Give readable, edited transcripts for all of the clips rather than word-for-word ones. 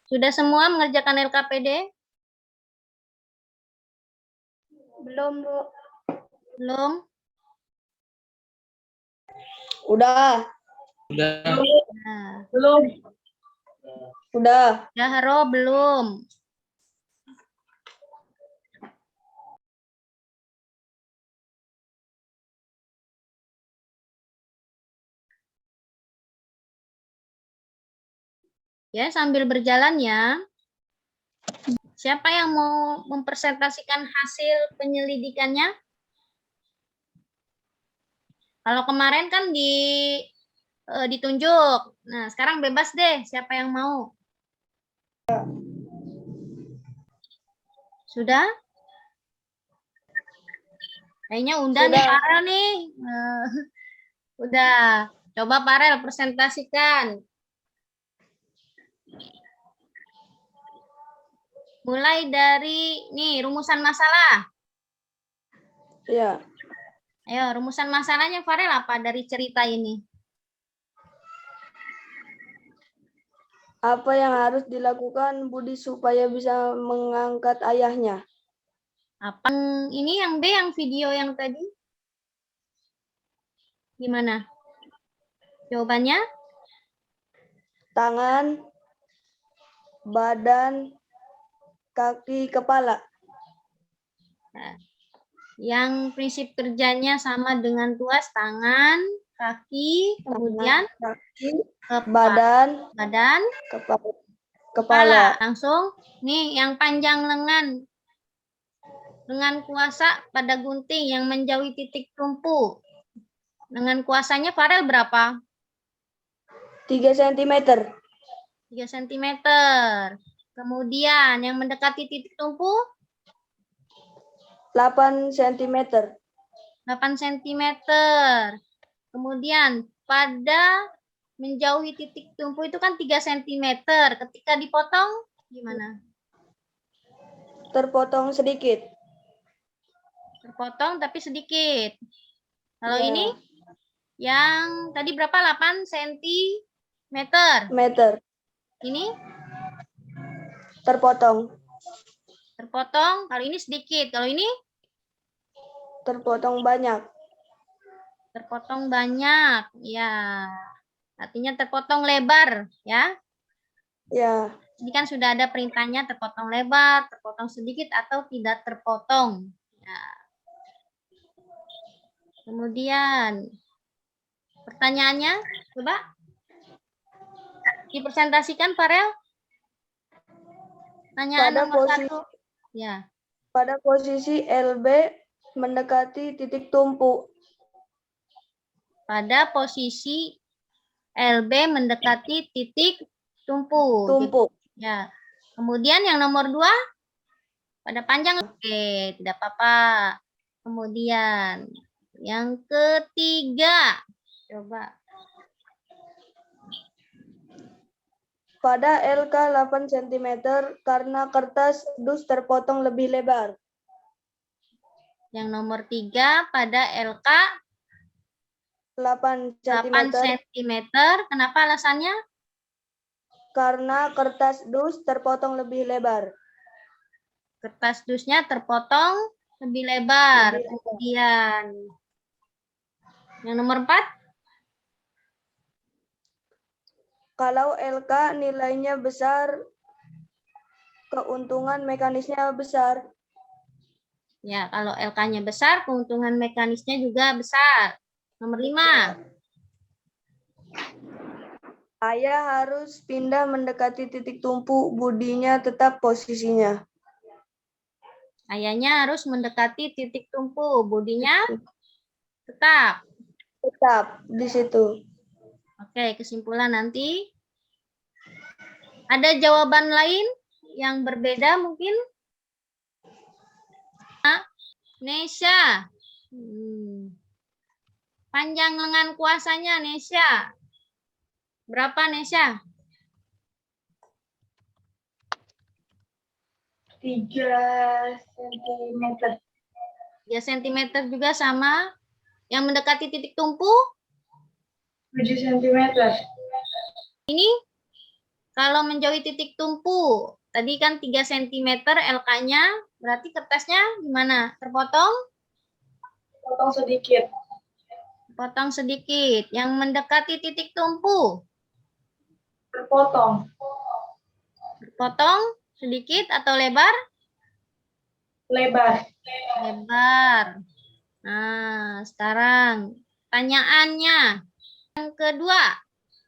Sudah semua mengerjakan LKPD? Belum, Bu. Belum? Udah. Nah, Belum. Udah. ya, Haro, belum. Ya, sambil berjalan ya. Siapa yang mau mempresentasikan hasil penyelidikannya? Kalau kemarin kan ditunjuk. Nah, sekarang bebas deh, siapa yang mau? Sudah? Kayaknya udah nih, Sudah. Farel nih. Udah. Coba Farel presentasikan. Mulai dari nih rumusan masalah. Ya. Ayo, rumusan masalahnya Farel apa dari cerita ini? Apa yang harus dilakukan Budi supaya bisa mengangkat ayahnya? Apa ini yang B, yang video yang tadi? Gimana? Jawabannya? Tangan, badan, kaki, kepala. Nah, yang prinsip kerjanya sama dengan tuas, tangan, kaki, kemudian Kaki, badan, kepala. Langsung nih yang panjang lengan kuasa pada gunting yang menjauhi titik tumpu. Lengan kuasanya Farel berapa? 3 cm. 3 cm. Kemudian yang mendekati titik tumpu 8 cm. 8 cm. Kemudian pada menjauhi titik tumpu itu kan 3 cm. Ketika dipotong gimana? Terpotong sedikit. Terpotong tapi sedikit. Kalau Ya. ini yang tadi berapa? 8 cm. Meter. Ini Terpotong. terpotong. Kalau ini sedikit. Kalau ini Terpotong banyak. terpotong banyak. Ya. Artinya terpotong lebar, ya. Ya. Ini kan sudah ada perintahnya terpotong lebar, terpotong sedikit, atau tidak terpotong. Ya. Kemudian, pertanyaannya, coba dipresentasikan, Farel. Pertanyaan Pada nomor posisi 1. Ya. Pada posisi LB mendekati titik tumpu. Pada posisi LB mendekati titik tumpu. Ya. Kemudian yang nomor 2, pada panjang. Oke, tidak apa-apa. Kemudian yang ketiga, coba. Pada LK 8 cm karena kertas dus terpotong lebih lebar. Yang nomor 3, pada LK 8 8 cm cm. Kenapa alasannya? karena kertas dus terpotong lebih lebar. Kertas dusnya terpotong lebih lebar. Kemudian yang nomor 4, kalau LK nilainya besar, keuntungan mekanisnya besar. ya, kalau LK-nya besar, keuntungan mekanisnya juga besar. Nomor 5, Ayah harus pindah mendekati titik tumpu, Budinya tetap posisinya. ayahnya harus mendekati titik tumpu, bodinya tetap. Tetap di situ. Oke, kesimpulan nanti. Ada jawaban lain yang berbeda mungkin? Nesya. Panjang lengan kuasanya, Nesya. Berapa, Nesya? 3 cm. 3 cm juga sama. Yang mendekati titik tumpu? 7 cm. Ini? Kalau menjauhi titik tumpu, tadi kan 3 cm LK-nya, berarti kertasnya gimana? Terpotong? Potong sedikit. Potong sedikit. Yang mendekati titik tumpu, Terpotong. potong sedikit atau lebar? Lebar. Lebar. Nah, sekarang pertanyaannya. Yang kedua,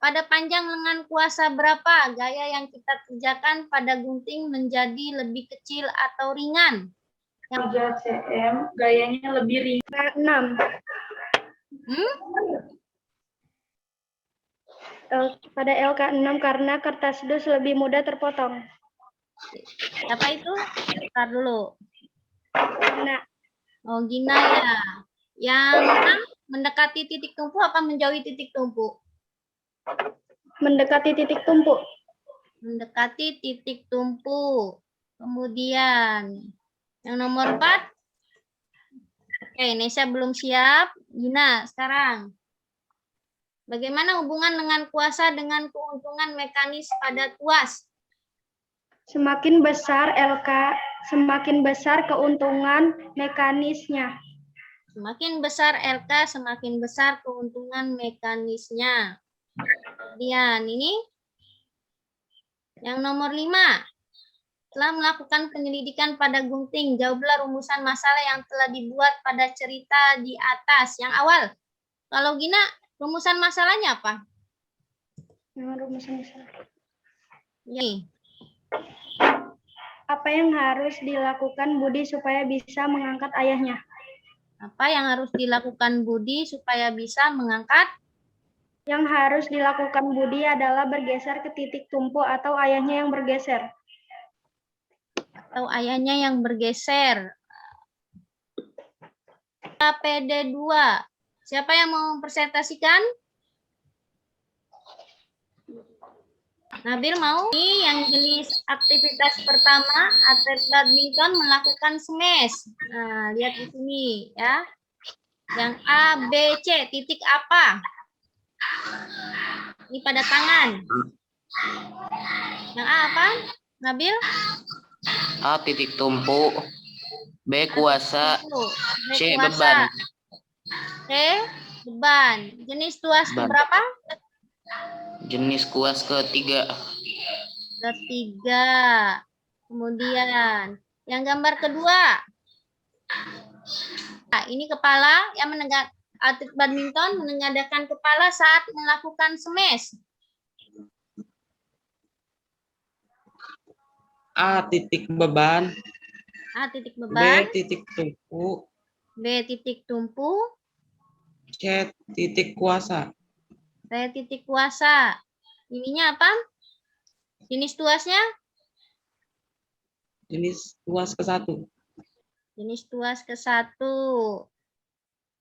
pada panjang lengan kuasa berapa gaya yang kita kerjakan pada gunting menjadi lebih kecil atau ringan? 3 cm, gayanya lebih ringan. 6. Pada LK 6 karena kertas dus lebih mudah terpotong. Apa itu? Bentar dulu. Nah, Oh, Gina ya. Yang mendekati titik tumpu apa menjauhi titik tumpu? mendekati titik tumpu. Mendekati titik tumpu. Kemudian yang nomor 4. Oke, Nesya belum siap. Gina, sekarang. Bagaimana hubungan lengan kuasa dengan keuntungan mekanis pada tuas? Semakin besar LK, semakin besar keuntungan mekanisnya. Semakin besar LK, semakin besar keuntungan mekanisnya. Kemudian ini yang nomor 5. Telah melakukan penyelidikan pada gunting. Jawablah rumusan masalah yang telah dibuat pada cerita di atas. Yang awal. Kalau Gina, rumusan masalahnya apa? Rumusan masalah. Ini. Apa yang harus dilakukan Budi supaya bisa mengangkat ayahnya? Apa yang harus dilakukan Budi supaya bisa mengangkat? Yang harus dilakukan Budi adalah bergeser ke titik tumpu atau ayahnya yang bergeser. Atau ayahnya yang bergeser. PD 2. Siapa yang mau mempresentasikan? Nabil mau? Ini yang jenis aktivitas pertama, atlet badminton melakukan smash. Nah, lihat di sini ya. Yang A, B, C, titik apa? Ini pada tangan. Yang A apa? Nabil? A titik tumpu, B kuasa, B C kuasa. beban. C beban. Jenis tuas Beban. keberapa? Jenis kuas ketiga. Ketiga. Kemudian yang gambar kedua. Nah, ini kepala yang menegak atlet badminton menengadahkan kepala saat melakukan smash. A titik beban, A titik B beban, titik tumpu, B titik tumpu, C titik kuasa. C titik kuasa. Ininya apa? Jenis tuasnya? Jenis tuas ke-1. Jenis tuas ke-1.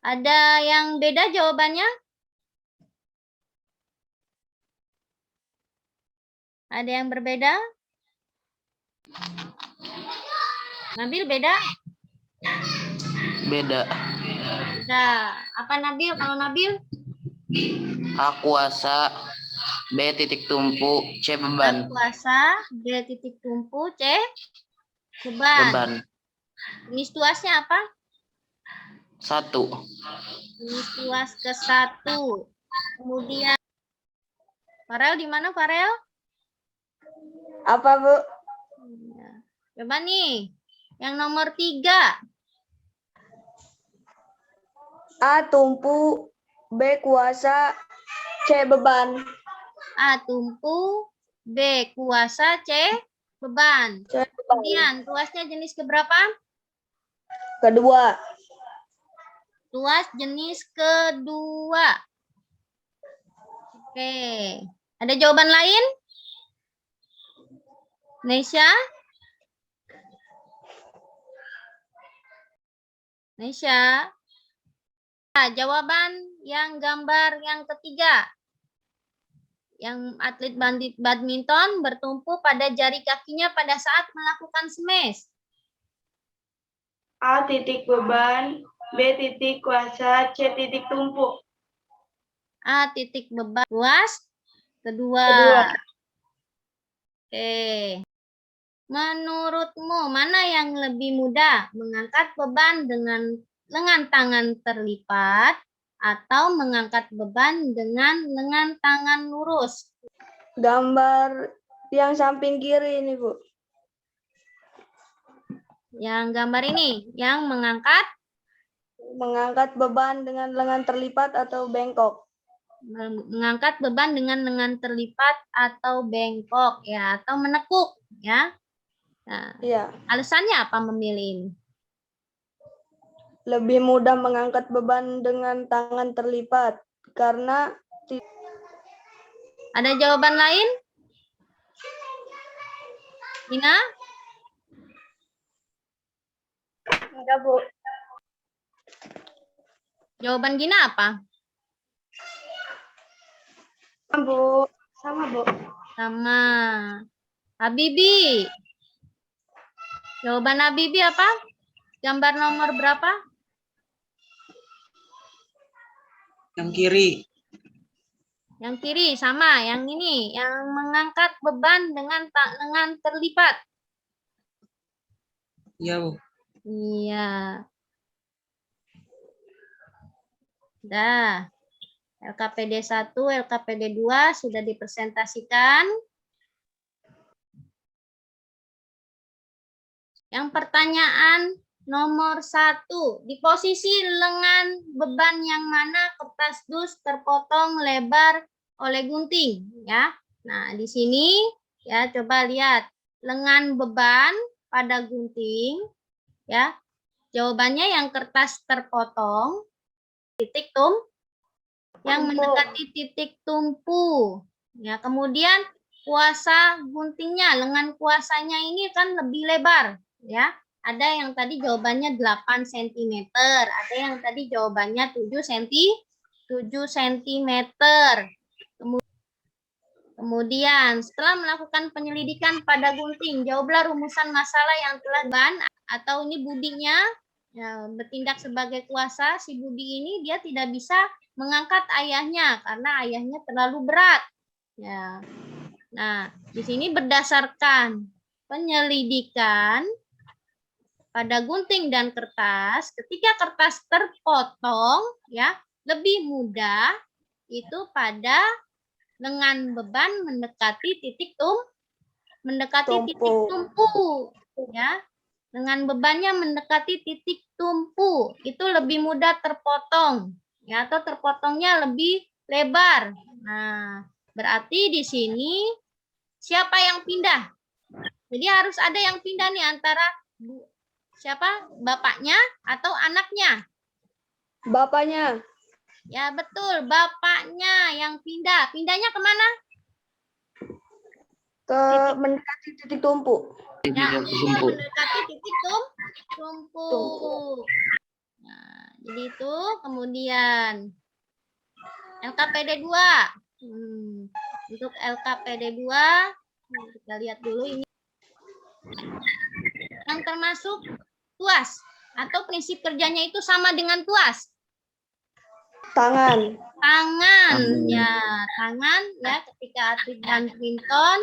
Ada yang beda jawabannya? Ada yang berbeda? Nabil beda? Beda. Beda. Apa Nabil? Kalau Nabil? A kuasa, B titik tumpu, C A beban. kuasa, B titik tumpu, C beban. Beban. Jenis tuasnya apa? 1. Jenis tuas ke-1. Kemudian Farel di mana Farel? Apa, Bu? Coba nih. Yang nomor 3. A tumpu, B kuasa, C beban. A tumpu, B kuasa, C beban. C beban. Kemudian tuasnya jenis keberapa? Kedua. Tuas jenis kedua. Oke. Ada jawaban lain? Nesya? Nesya? Nah, jawaban yang gambar yang ketiga. Yang atlet badminton bertumpu pada jari kakinya pada saat melakukan smash. A titik beban, B titik kuasa, C titik tumpu. A titik beban, tuas kedua. Kedua. Oke. Menurutmu mana yang lebih mudah? Mengangkat beban dengan lengan tangan terlipat atau mengangkat beban dengan lengan tangan lurus? Gambar yang samping kiri ini, Bu. Yang gambar ini, yang mengangkat Beban dengan lengan terlipat atau bengkok. mengangkat beban dengan lengan terlipat atau bengkok ya, atau menekuk ya. Nah, Iya. alasannya apa memilih ini? Lebih mudah mengangkat beban dengan tangan terlipat karena Ada jawaban lain? Gina? enggak, Bu. Jawaban Gina apa? Bu, sama, Bu. Sama. Habibi. Jawaban Habibi apa? Gambar nomor berapa? Yang kiri. Yang kiri sama, yang ini, yang mengangkat beban dengan lengan terlipat. Iya, Bu. Iya. Dah. LKPD 1, LKPD 2 sudah dipresentasikan. Yang pertanyaan nomor 1. Di posisi lengan beban yang mana kertas dus terpotong lebar oleh gunting? Ya. Nah, di sini ya coba lihat lengan beban pada gunting. Ya. Jawabannya yang kertas terpotong titik yang mendekati titik tumpu. Ya, kemudian kuasa guntingnya, lengan kuasanya ini kan lebih lebar, ya. Ada yang tadi jawabannya 8 cm, ada yang tadi jawabannya 7 cm. Kemudian setelah melakukan penyelidikan pada gunting, jawablah rumusan masalah yang telah ban atau ini budinya ya, bertindak sebagai kuasa. Si Budi ini dia tidak bisa mengangkat ayahnya karena ayahnya terlalu berat. Ya. Nah, di sini berdasarkan penyelidikan pada gunting dan kertas, ketika kertas terpotong ya, lebih mudah itu pada lengan beban mendekati titik tumpu ya. Lengan bebannya mendekati titik tumpu, itu lebih mudah terpotong. Ya, atau terpotongnya lebih lebar. Nah, berarti di sini siapa yang pindah? Jadi harus ada yang pindah nih antara siapa? Bapaknya atau anaknya? Bapaknya. Ya, betul. Bapaknya yang pindah. Pindahnya kemana? Mendekati titik tumpu. Ya, mendekati titik tumpu. Nah, jadi itu kemudian LKPD 2. Untuk LKPD 2 kita lihat dulu ini. Yang termasuk tuas atau prinsip kerjanya itu sama dengan tuas. Tangan. Tangan ya ketika atlet badminton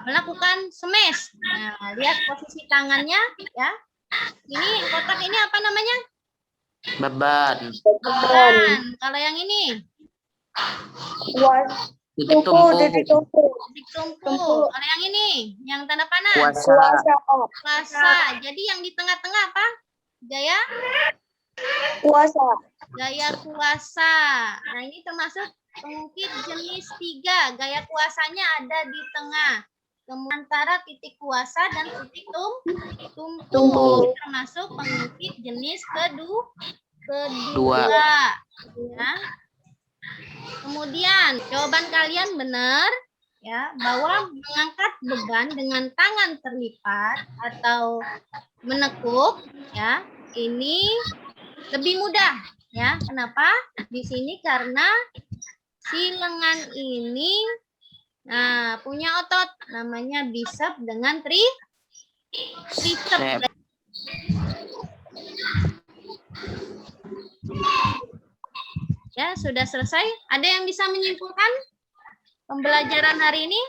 melakukan smash. Nah, lihat posisi tangannya ya. Ini kotak ini apa namanya? Beban. Beban. Kalau yang ini? Titik tumpu. Titik tumpu. Titik tumpu. Kalau yang ini? Yang tanda panah? Kuasa. Kuasa. Jadi yang di tengah-tengah apa? Gaya? Kuasa. Gaya kuasa. Nah, ini termasuk pengukit jenis 3. Gaya kuasanya ada di tengah. Kemudian antara titik kuasa dan titik tumpu. Termasuk pengukit jenis kedua. Ya. Kemudian jawaban kalian benar ya, bahwa mengangkat beban dengan tangan terlipat atau menekuk ya, ini lebih mudah ya. Kenapa? Di sini karena si lengan ini punya otot namanya bicep dengan tricep. Ya, sudah selesai. Ada yang bisa menyimpulkan pembelajaran hari ini?